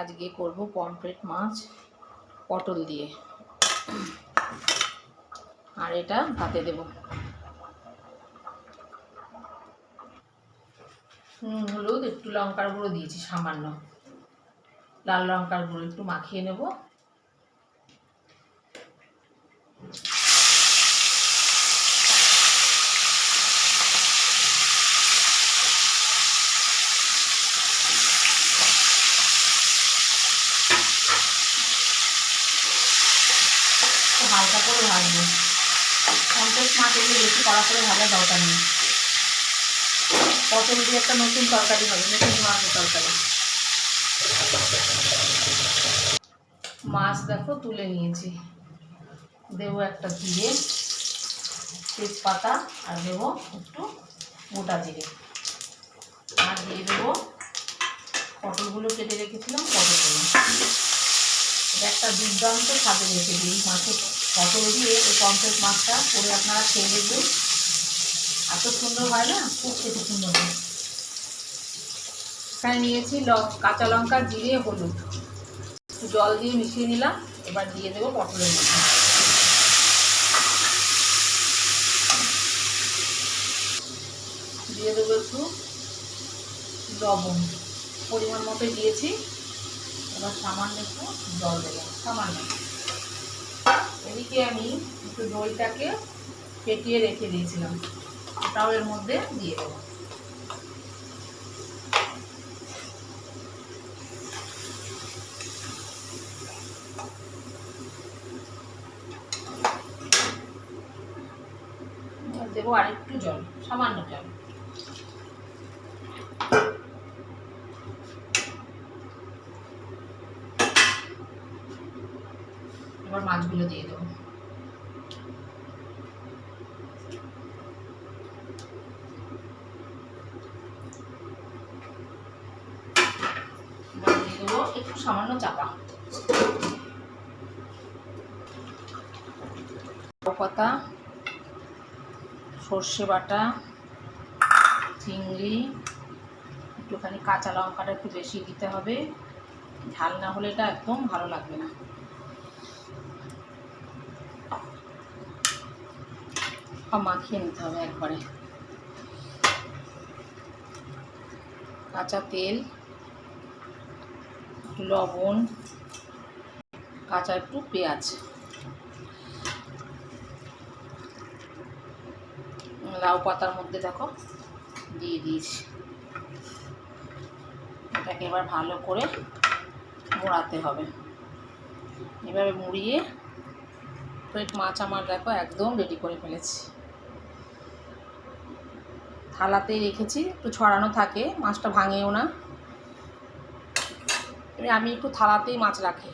আজকে করব পমফ্রেট মাছ পটল দিয়ে, আর এটা ভাতে দেব। হলুদ, একটু লঙ্কার গুঁড়ো দিয়েছি সামান্য, লাল লঙ্কার গুঁড়ো একটু মাখিয়ে নেব। হালকা করে ভাজবো, পমফ্রেট মাছ এগুলো বেশি কড়া করে ভাজার দরকার নেই। পটল দিয়ে একটা নতুন তরকারি হবে, নতুন মাছের তরকারি। মাছ দেখো তুলে নিয়েছি, দেবো একটা জিরে, তেজপাতা, আর দেবো একটু গোটা জিরে, আর দিয়ে দেবো পটলগুলো কেটে রেখেছিলাম, পটলগুলো। এটা একটা দুর্দান্ত স্বাদে রেসিপি। এই মাছের পটল দিয়ে এই পমফ্রেট মাছটা করে আপনারা খেয়ে দেখবেন, এত সুন্দর হয় না, খুব খেতে সুন্দর হয়। এখানে নিয়েছি কাঁচা লঙ্কা, জিরে, হলুদ, জল দিয়ে মিশিয়ে নিলাম। এবার দিয়ে দেবো পটলের মধ্যে। দিয়ে দেবো একটু লবণ, পরিমাণ মতো দিয়েছি। এবার সামান্য একটু জল দেবো, সামান্য। এদিকে আমি একটু দইটাকে ফেটিয়ে রেখে দিয়েছিলাম, ওটাও এর মধ্যে দিয়ে দেবো। দেবো আর একটু জল, সামান্য জল। এবার মাছগুলো দিয়ে দেবো। দিয়ে দেবো একটু সামান্য চাপা, পাতা, সর্ষে বাটা, চিংড়ি, একটুখানি কাঁচা লঙ্কাটা একটু বেশি দিতে হবে, ঝাল না হলে এটা একদম ভালো লাগবে না। মাখিয়ে নিতে হবে একবারে। কাঁচা তেল, লবণ, কাঁচা একটু পেঁয়াজ, লাউ পাতার মধ্যে দেখো দিয়ে দিয়েছি। এটাকে এবার ভালো করে মোড়াতে হবে। এভাবে মুড়িয়ে প্লেট মাছ আমার দেখো একদম রেডি করে ফেলেছি। থালাতেই রেখেছি, একটু ছড়ানো থাকে, মাছটা ভাঙেও না। আমি একটু থালাতেই মাছ রাখি।